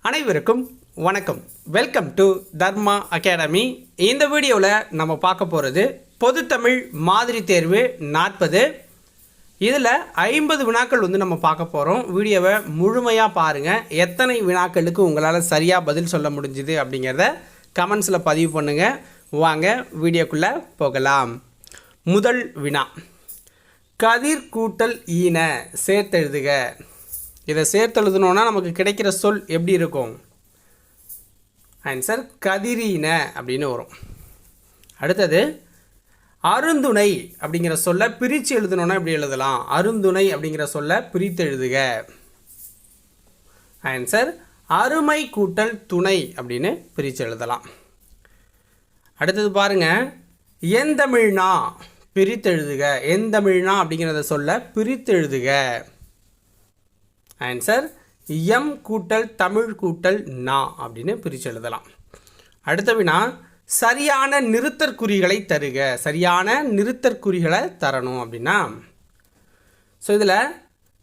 அனைவருக்கும் வணக்கம். Welcome to Dharma academy. இந்த வீடியோவில் நம்ம பார்க்க போகிறது பொதுத்தமிழ் மாதிரி தேர்வு 40. இதில் 50 வினாக்கள் நம்ம பார்க்க போகிறோம். வீடியோவை முழுமையாக பாருங்கள். எத்தனை வினாக்களுக்கு உங்களால் சரியாக பதில் சொல்ல முடிஞ்சுது அப்படிங்கிறத கமெண்ட்ஸில் பதிவு பண்ணுங்கள். வாங்க வீடியோக்குள்ளே போகலாம். முதல் வினா, கதிர் கூட்டல் ஈன சேர்த்தெழுதுக. இதை சேர்த்தெழுதணுன்னா நமக்கு கிடைக்கிற சொல் எப்படி இருக்கும்? ஆன்சர் கதிரீன அப்படின்னு வரும். அடுத்தது, அருந்துணை அப்படிங்கிற சொல்ல பிரித்து எழுதணுன்னா எப்படி எழுதலாம்? அருந்துணை அப்படிங்கிற சொல்ல பிரித்து எழுதுக. ஆன்சர் அருமை கூட்டல் துணை அப்படின்னு பிரித்து எழுதலாம். அடுத்தது பாருங்க, எந்தமிழ்னா பிரித்து எழுதுக. எந்தமிழ்னா அப்படிங்கிறத சொல்ல பிரித்து எழுதுக. ஆன்சர் எம் கூட்டல் தமிழ் கூட்டல் நா அப்படின்னு பிரித்து எழுதலாம். அடுத்த வினா, சரியான நிறுத்தற்குறிகளை தருக. சரியான நிறுத்தற்குறிகளை தரணும் அப்படின்னா, ஸோ இதில்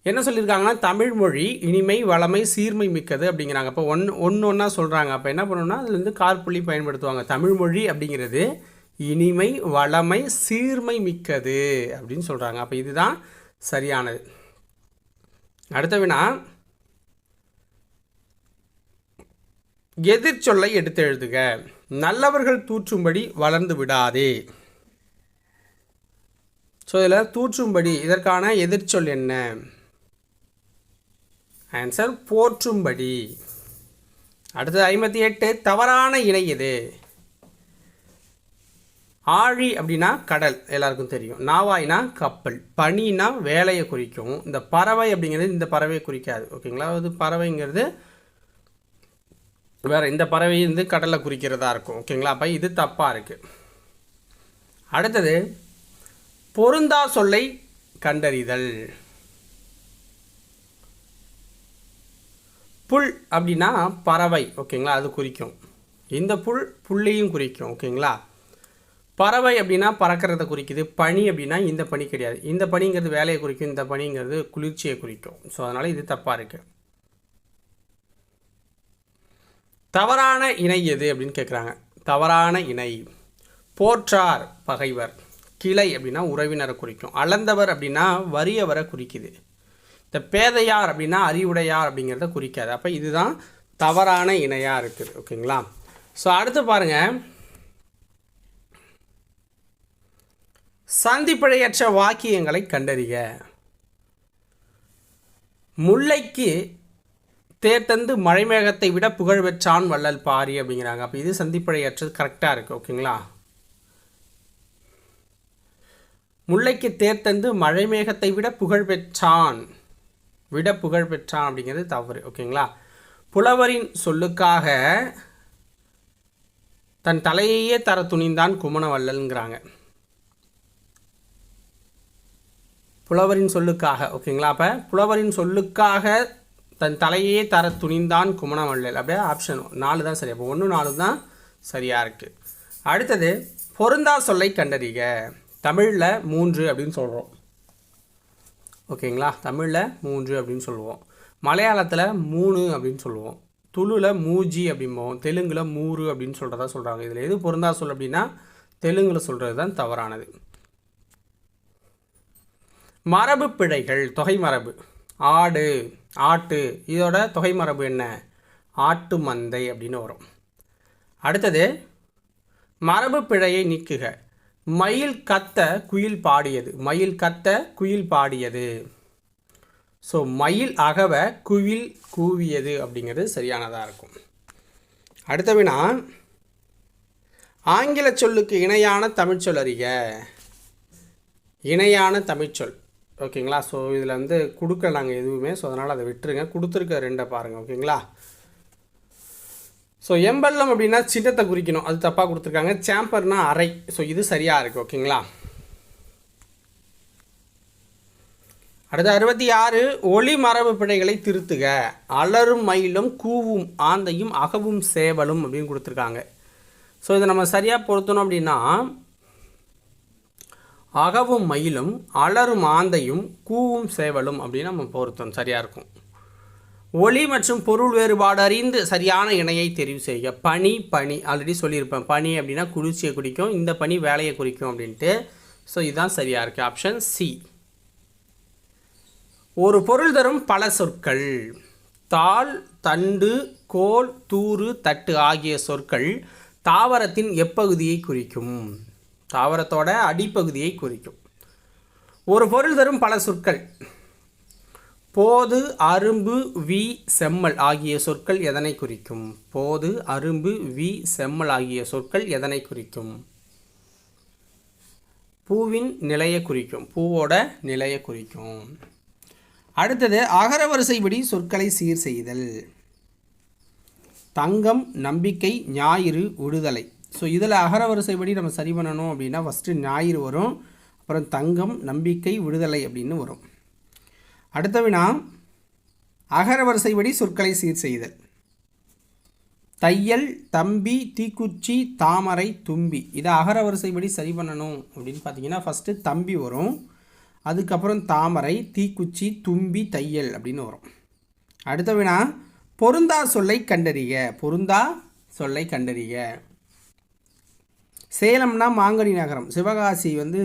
என்ன சொல்லியிருக்காங்கன்னா, தமிழ் மொழி இனிமை வளமை சீர்மை மிக்கது அப்படிங்கிறாங்க. அப்போ ஒன்றா சொல்கிறாங்க. அப்போ என்ன பண்ணணும்னா அதுலேருந்து காற்புள்ளி பயன்படுத்துவாங்க. தமிழ் மொழி அப்படிங்கிறது இனிமை வளமை சீர்மை மிக்கது அப்படின்னு சொல்கிறாங்க. அப்போ இதுதான் சரியானது. அடுத்த வினா, எதிர்ச்சொல்லை எடுத்து எழுதுக. நல்லவர்கள் தூற்றும்படி வளர்ந்து விடாதே. ஸோ இதில் தூற்றும்படி, இதற்கான எதிர்ச்சொல் என்ன? ஆன்சர் போற்றும்படி. அடுத்தது 58, தவறான இணை எது? ஆழி அப்படின்னா கடல், எல்லாருக்கும் தெரியும். நாவாய்னா கப்பல். பனினா வேலையை குறிக்கும். இந்த பறவை அப்படிங்கிறது இந்த பறவையை குறிக்காது. ஓகேங்களா? அது பறவைங்கிறது வேறு, இந்த பறவை கடலை குறிக்கிறதா இருக்கும். ஓகேங்களா? அப்போ இது தப்பாக இருக்குது. அடுத்தது, பொருந்தா சொல்லை கண்டறிதல். புல் அப்படின்னா பறவை. ஓகேங்களா? அது குறிக்கும். இந்த புல்லையும் குறிக்கும். ஓகேங்களா? பறவை அப்படின்னா பறக்கிறத குறிக்குது. பனி அப்படின்னா இந்த பனி கிடையாது. இந்த பனிங்கிறது வேலையை குறிக்கும். இந்த பனிங்கிறது குளிர்ச்சியை குறிக்கும். ஸோ அதனால் இது தப்பாக இருக்குது. தவறான இணை எது அப்படின்னு கேட்குறாங்க. தவறான இணை, போற்றார் பகைவர். கிளை அப்படின்னா உறவினரை குறிக்கும். அளந்தவர் அப்படின்னா வறியவரை குறிக்குது. இந்த பேதையார் அப்படின்னா அறிவுடையார் அப்படிங்கிறத குறிக்காது. அப்போ இதுதான் தவறான இணையாக இருக்குது. ஓகேங்களா? ஸோ அடுத்து பாருங்கள், சந்திப்பிழையற்ற வாக்கியங்களை கண்டறிக. முல்லைக்கு தேர்தந்து மழைமேகத்தை விட புகழ் பெற்றான் வள்ளல் பாரி அப்படிங்கிறாங்க. அப்போ இது சந்திப்பிழையற்றது கரெக்டாக இருக்குது. ஓகேங்களா? முல்லைக்கு தேர்தந்து மழைமேகத்தை விட புகழ் பெற்றான் அப்படிங்கிறது தவறு. ஓகேங்களா? புலவரின் சொல்லுக்காக தன் தலையையே தர துணிந்தான் குமண வள்ளல்ங்கிறாங்க. புலவரின் சொல்லுக்காக. ஓகேங்களா? அப்போ புலவரின் சொல்லுக்காக தன் தலையே தர துணிந்தான் குமணவள்ளல். அப்படியே ஆப்ஷன் 4 தான் சரி. அப்போ 1, 4 தான் சரியாக இருக்குது. அடுத்தது, பொருந்தா சொல்லை கண்டறிக. தமிழில் 3 அப்படின்னு சொல்கிறோம். ஓகேங்களா? தமிழில் 3 அப்படின்னு சொல்லுவோம். மலையாளத்தில் 3 அப்படின்னு சொல்லுவோம். துளுவில் மூஜி அப்படிம்போம். தெலுங்கில் 3 அப்படின்னு சொல்கிறதா சொல்கிறாங்க. இதில் எது பொருந்தா சொல் அப்படின்னா தெலுங்கில் சொல்கிறது தான் தவறானது. மரபு பிழைகள், தொகை மரபு. ஆடு, ஆட்டு, இதோட தொகை மரபு என்ன? ஆட்டு மந்தை அப்படின்னு வரும். அடுத்தது, மரபு பிழையை நீக்குக. மயில் கத்த குயில் பாடியது. மயில் கத்த குயில் பாடியது. ஸோ மயில் அகவ குயில் கூவியது அப்படிங்கிறது சரியானதாக இருக்கும். அடுத்த வினா, ஆங்கில சொல்லுக்கு இணையான தமிழ்ச்சொல் அறிக. இணையான தமிழ்ச்சொல். ஓகேங்களா? ஸோ இதில் கொடுக்க நாங்கள் எதுவுமே, ஸோ அதனால் அதை விட்டுருங்க. கொடுத்துருக்க 2 பாருங்கள். ஓகேங்களா? ஸோ எம்பல்லம் அப்படின்னா சின்னத்தை குறிக்கணும். அது தப்பாக கொடுத்துருக்காங்க. சாம்பர்னா அறை. ஸோ இது சரியாக இருக்குது. ஓகேங்களா? அடுத்து 66, ஒளி மரபு பிழைகளை திருத்துக. அலரும் மயிலும் கூவும் ஆந்தையும் அகவும் சேவலும் அப்படின்னு கொடுத்துருக்காங்க. ஸோ இதை நம்ம சரியாக பொருத்தணும் அப்படின்னா, அகவும் மயிலும் அலரும் ஆந்தையும் கூவும் சேவலும் அப்படின்னு நம்ம பொருத்தம் சரியாக இருக்கும். ஒளி மற்றும் பொருள் வேறுபாடு அறிந்து சரியான இணையை தெரிவு செய்க. பனி ஆல்ரெடி சொல்லியிருப்பேன். பனி அப்படின்னா குளிர்ச்சியை குறிக்கும், இந்த பனி வேலையை குறிக்கும் அப்படின்ட்டு. ஸோ இதுதான் சரியாக இருக்குது. Option C. ஒரு பொருள் தரும் பல சொற்கள். தாள், தண்டு, கோல், தூறு, தட்டு ஆகிய சொற்கள் தாவரத்தின் எப்பகுதியை குறிக்கும்? தாவரத்தோட அடிப்பகுதியை குறிக்கும். ஒரு பொருள் தரும் பல சொற்கள். போது, அரும்பு, வி, செம்மல் ஆகிய சொற்கள் எதனை குறிக்கும்? போது, அரும்பு, வி, செம்மல் ஆகிய சொற்கள் எதனை குறிக்கும்? பூவின் நிலையை குறிக்கும். பூவோட நிலையை குறிக்கும். அடுத்தது அகரவரிசைப்படி சொற்களை சீர் செய்தல். தங்கம், நம்பிக்கை, ஞாயிறு, விடுதலை. ஸோ இதில் அகரவரிசைப்படி நம்ம சரி பண்ணணும் அப்படின்னா ஃபஸ்ட்டு ஞாயிறு வரும், அப்புறம் தங்கம், நம்பிக்கை, விடுதலை அப்படின்னு வரும். அடுத்த வினா அகரவரிசைப்படி சொற்களை சீர் செய்தல். தையல், தம்பி, தீக்குச்சி, தாமரை, தும்பி. இதை அகரவரிசைப்படி சரி பண்ணணும் அப்படின்னு பார்த்தீங்கன்னா ஃபஸ்ட்டு தம்பி வரும், அதுக்கப்புறம் தாமரை, தீக்குச்சி, தும்பி, தையல் அப்படின்னு வரும். அடுத்த வினா பொருந்தா சொல்லை கண்டறிக. பொருந்தா சொல்லை கண்டறிக. சேலம்னா மாங்கனி நகரம், சிவகாசி வந்து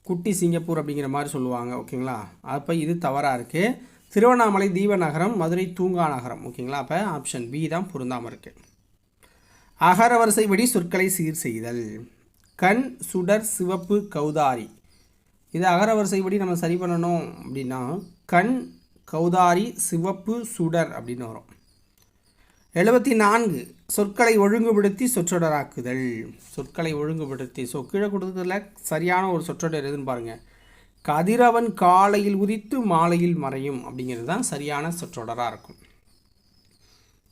குட்டி சிங்கப்பூர் அப்படிங்கிற மாதிரி சொல்லுவாங்க. ஓகேங்களா? அப்போ இது தவறாக இருக்குது. திருவண்ணாமலை தீபநகரம், மதுரை தூங்கா நகரம். ஓகேங்களா? அப்போ ஆப்ஷன் பி தான் பொருந்தாமல் இருக்குது. அகரவரிசைப்படி சொற்களை சீர் செய்தல். கண், சுடர், சிவப்பு, கௌதாரி. இது அகரவரிசைப்படி நம்ம சரி பண்ணணும் அப்படின்னா கண், கௌதாரி, சிவப்பு, சுடர் அப்படின்னு வரும். 74 சொற்களை ஒழுங்குபடுத்தி சொற்றொடராக்குதல். சொற்களை ஒழுங்குபடுத்தி கீழே கொடுத்ததில் சரியான ஒரு சொற்றொடர் எதுன்னு பாருங்கள். கதிரவன் காலையில் உதித்து மாலையில் மறையும் அப்படிங்கிறது தான் சரியான சொற்றொடராக இருக்கும்.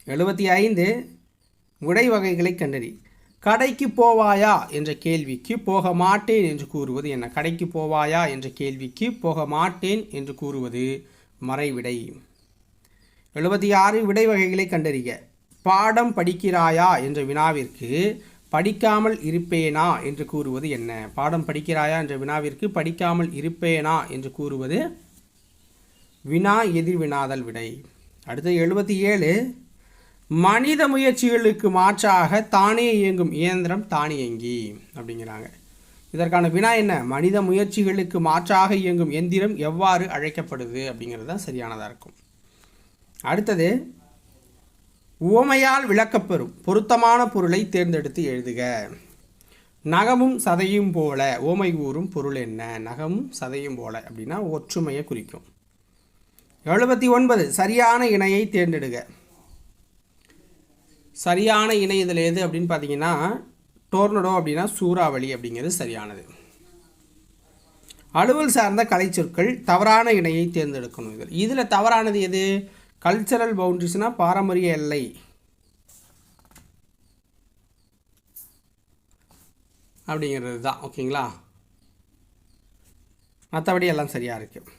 75 விடை வகைகளை கண்டறி. கடைக்கு போவாயா என்ற கேள்விக்கு போக மாட்டேன் என்று கூறுவது என்ன? கடைக்கு போவாயா என்ற கேள்விக்கு போக மாட்டேன் என்று கூறுவது மறைவிடை. 76 விடை வகைகளை கண்டறிக. பாடம் படிக்கிறாயா என்ற வினாவிற்கு படிக்காமல் இருப்பேனா என்று கூறுவது என்ன? பாடம் படிக்கிறாயா என்ற வினாவிற்கு படிக்காமல் இருப்பேனா என்று கூறுவது வினா எதிர்வினாதல் விடை. அடுத்து 77 மனித முயற்சிகளுக்கு மாற்றாக தானே இயங்கும் இயந்திரம் தானியங்கி அப்படிங்கிறாங்க. இதற்கான வினா என்ன? மனித முயற்சிகளுக்கு மாற்றாக இயங்கும் எந்திரம் எவ்வாறு அழைக்கப்படுது அப்படிங்கிறது தான் சரியானதாக இருக்கும். அடுத்தது உவமையால் விளக்கப்பெறும் பொருத்தமான பொருளை தேர்ந்தெடுத்து எழுதுக. நகமும் சதையும் போல உவமை கூறும் பொருள் என்ன? நகமும் சதையும் போல அப்படின்னா ஒற்றுமையை குறிக்கும். 79 சரியான இணையை தேர்ந்தெடுக. சரியான இணை இதில் எது அப்படின்னு பார்த்தீங்கன்னா டோர்னடோ அப்படின்னா சூறாவளி அப்படிங்கிறது சரியானது. அலுவல் சார்ந்த கலைச்சொற்கள் தவறான இணையை தேர்ந்தெடுக்கணும். இதில் தவறானது எது? கல்ச்சரல் பவுண்டரிஸ்னால் பாரம்பரிய எல்லை, அப்படிங்கிறது தான். ஓகேங்களா? மற்றபடி எல்லாம் சரியாக இருக்குது.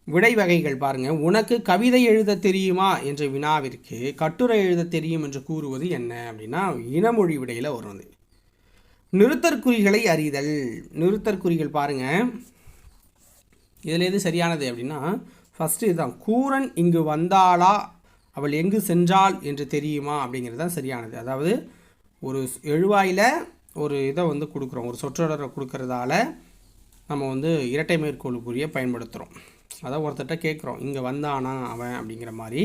விடை வகைகள் பாருங்கள். உனக்கு கவிதை எழுத தெரியுமா என்ற வினாவிற்கு கட்டுரை எழுத தெரியும் என்று கூறுவது என்ன அப்படின்னா இனமொழி விடையில் வருவது. நிறுத்தற்குறிகளை அறிதல். நிறுத்தற்குறிகள் பாருங்கள், இதில் எது சரியானது அப்படின்னா ஃபஸ்ட்டு இதுதான். கூரன் இங்கு வந்தாளா அவள் எங்கு சென்றாள் என்று தெரியுமா அப்படிங்கிறது தான் சரியானது. அதாவது ஒரு எழுவாயில் ஒரு இதை வந்து கொடுக்குறோம், ஒரு சொற்றொடரை கொடுக்கறதால நம்ம வந்து இரட்டை மேற்கோளுக்குரிய பயன்படுத்துகிறோம். அதான் ஒருத்தர்கிட்ட கேட்குறோம், இங்கே வந்தானா அவன் அப்படிங்கிற மாதிரி.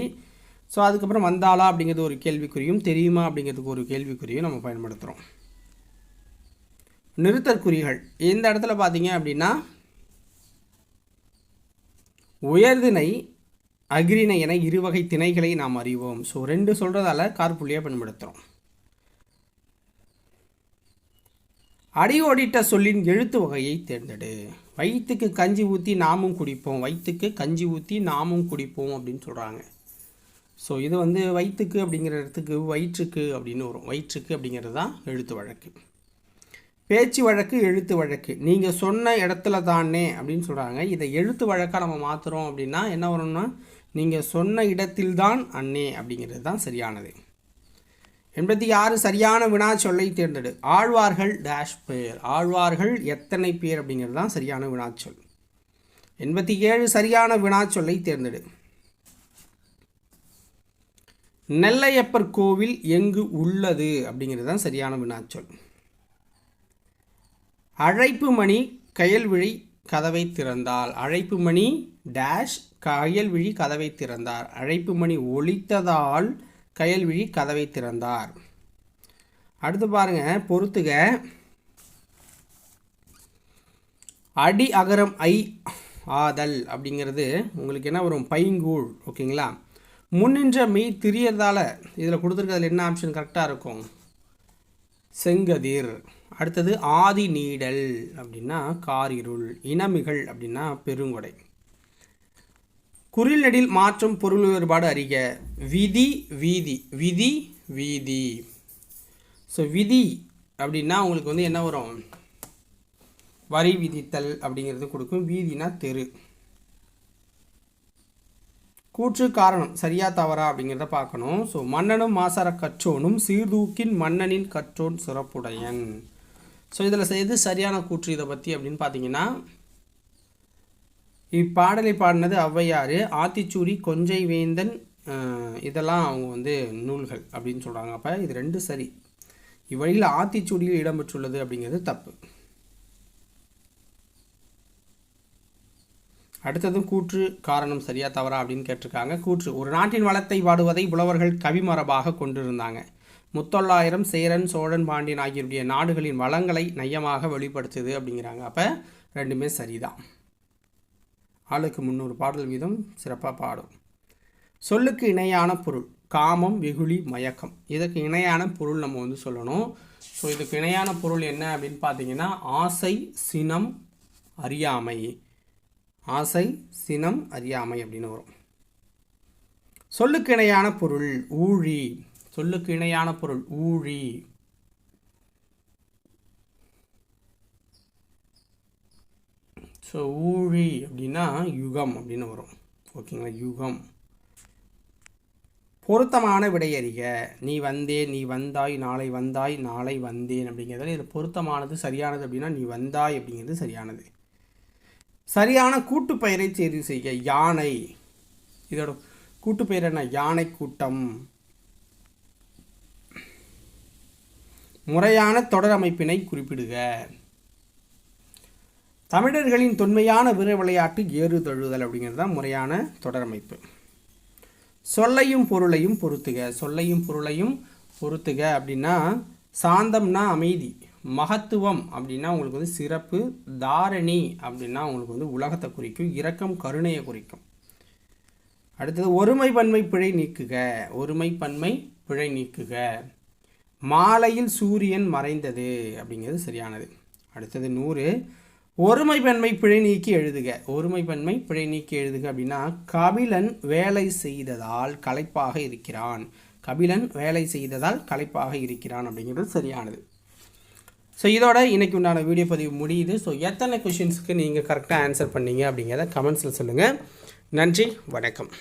ஸோ அதுக்கப்புறம் வந்தாளா அப்படிங்கிறது ஒரு கேள்விக்குறியும், தெரியுமா அப்படிங்கிறதுக்கு ஒரு கேள்விக்குறியும் நம்ம பயன்படுத்துகிறோம். நிறுத்தற்குறிகள் இந்த இடத்துல பார்த்தீங்க அப்படின்னா உயர்திணை, அகிரிணை என இருவகை திணைகளை நாம் அறிவோம். ஸோ 2 சொல்கிறதால கார்புள்ளியாக பயன்படுத்துகிறோம். அடியோடிட்ட சொல்லின் எழுத்து வகையை தேர்ந்தெடு. வயிற்றுக்கு கஞ்சி ஊற்றி நாமும் குடிப்போம். வயிற்றுக்கு கஞ்சி ஊற்றி நாமும் குடிப்போம் அப்படின்னு சொல்கிறாங்க. ஸோ இது வந்து வயிற்றுக்கு அப்படிங்கிற இடத்துக்கு வயிற்றுக்கு அப்படின்னு வரும். வயிற்றுக்கு அப்படிங்கிறது தான் எழுத்து வழக்கு. பேச்சு வழக்கு, எழுத்து வழக்கு. நீங்கள் சொன்ன இடத்துல தானே அப்படின்னு சொல்கிறாங்க. இதை எழுத்து வழக்காக நம்ம மாற்றுறோம் அப்படின்னா என்ன வரும்னா நீங்கள் சொன்ன இடத்தில்தான் அண்ணே அப்படிங்கிறது தான் சரியானது. 86 சரியான வினா சொல்லை தேர்ந்தெடு. ஆழ்வார்கள் டேஷ் பேர். ஆழ்வார்கள் எத்தனை பேர் அப்படிங்கிறது தான் சரியான வினாச்சொல். 87 சரியான வினாச்சொல்லை தேர்ந்தெடு. நெல்லையப்பர் கோவில் எங்கு உள்ளது அப்படிங்கிறது தான் சரியான வினாச்சொல். அழைப்பு மணி கயல்விழி கதவை திறந்தால். அழைப்பு மணி டேஷ் கயல்விழி கதவை திறந்தார். அழைப்பு மணி ஒலித்ததால் கயல்விழி கதவை திறந்தார். அடுத்து பாருங்க, பொறுத்துக. அடி அகரம் ஐ ஆதல் அப்படிங்கிறது உங்களுக்கு என்ன வரும்? பைங்கூழ். ஓகேங்களா? முன்னின்ற மெய் திரியறதால இதில் கொடுத்துருக்கிறதுல என்ன ஆப்ஷன் கரெக்டாக இருக்கும்? செங்கதிர். அடுத்தது ஆதி நீடல் அப்படின்னா காரிருள். இனமிகள் அப்படின்னா பெருங்கொடை. குறில் நெடில் மாற்றும் பொருள் வேறுபாடு அறிக. விதி வீதி. விதி வீதி. ஸோ விதி அப்படின்னா உங்களுக்கு வந்து என்ன வரும்? வரி விதித்தல் அப்படிங்கிறது கொடுக்கும். வீதினா தெரு. கூற்று காரணம் சரியா தவறா அப்படிங்கிறத பார்க்கணும். ஸோ மன்னனும் மாசற கற்றோனும் சீர்தூக்கின் மன்னனின் கற்றோன் சிறப்புடையன். ஸோ இதில் எது சரியான கூற்று இதை பற்றி அப்படின்னு பார்த்தீங்கன்னா, இப்பாடலை பாடினது ஔவையார். ஆத்திச்சூடி, கொஞ்சை வேந்தன், இதெல்லாம் அவங்க வந்து நூல்கள் அப்படின்னு சொல்கிறாங்க. அப்போ இது ரெண்டு சரி. இவ்வழியில் ஆத்திச்சூடியில் இடம்பெற்றுள்ளது அப்படிங்கிறது தப்பு. அடுத்ததும் கூற்று காரணம் சரியா தவறா அப்படின்னு கேட்டிருக்காங்க. கூற்று: ஒரு நாட்டின் வளத்தை பாடுவதை புலவர்கள் கவிமரபாக கொண்டிருந்தாங்க. முத்தொள்ளாயிரம் சேரன், சோழன், பாண்டியன் ஆகியோருடைய நாடுகளின் வளங்களை நயமாக வெளிப்படுத்துது அப்படிங்கிறாங்க. அப்போ ரெண்டுமே சரிதான். ஆளுக்கு 300 பாடல் வீதம் சிறப்பாக பாடும். சொல்லுக்கு இணையான பொருள்: காமம், வெகுளி, மயக்கம். இதுக்கு இணையான பொருள் நம்ம வந்து சொல்லணும். ஸோ இதுக்கு இணையான பொருள் என்ன அப்படின்னு பார்த்தீங்கன்னா, ஆசை, சினம், அறியாமை. ஆசை, சினம், அறியாமை அப்படின்னு வரும். சொல்லுக்கு இணையான பொருள் ஊழி. சொல்லுக்கு இணையான பொருள் ஊழி. ஸோ ஊழி அப்படின்னா யுகம் அப்படின்னு வரும். ஓகேங்களா? யுகம். பொருத்தமான விடையறிக. நீ வந்தேன், நீ வந்தாய், நாளை வந்தாய், நாளை வந்தேன் அப்படிங்கிறது இதில் பொருத்தமானது சரியானது அப்படின்னா நீ வந்தாய் அப்படிங்கிறது சரியானது. சரியான கூட்டு பெயரை தேர்வு செய்க. யானை. இதோட கூட்டு பெயர் என்ன? யானை கூட்டம். முறையான தொடர் அமைப்பினை குறிப்பிடுக. தமிழர்களின் தொன்மையான வீர விளையாட்டு ஏறு தழுவுதல் அப்படிங்கிறது தான் முறையான தொடர் அமைப்பு. சொல்லையும் பொருளையும் பொருத்துக. சொல்லையும் பொருளையும் பொருத்துக அப்படின்னா, சாந்தம்னா அமைதி, மகத்துவம் அப்படின்னா உங்களுக்கு வந்து சிறப்பு, தாரணி அப்படின்னா உங்களுக்கு வந்து உலகத்தை குறிக்கும், இரக்கம் கருணையை குறிக்கும். அடுத்தது ஒருமை பன்மை பிழை நீக்குக. ஒருமை பன்மை பிழை நீக்குக. மாலையில் சூரியன் மறைந்தது அப்படிங்கிறது சரியானது. அடுத்தது 100. ஒருமை பன்மை பிழை நீக்கி எழுதுக. ஒருமை பன்மை பிழை நீக்கி எழுதுக அப்படின்னா, கபிலன் வேலை செய்ததால் களைப்பாக இருக்கிறான். கபிலன் வேலை செய்ததால் களைப்பாக இருக்கிறான் அப்படிங்கிறது சரியானது. ஸோ இதோட இன்றைக்கி உண்டான வீடியோ பதிவு முடியுது. ஸோ எத்தனை கொஷின்ஸுக்கு நீங்கள் கரெக்டாக ஆன்சர் பண்ணீங்க அப்படிங்கிறத கமெண்ட்ஸில் சொல்லுங்கள். நன்றி, வணக்கம்.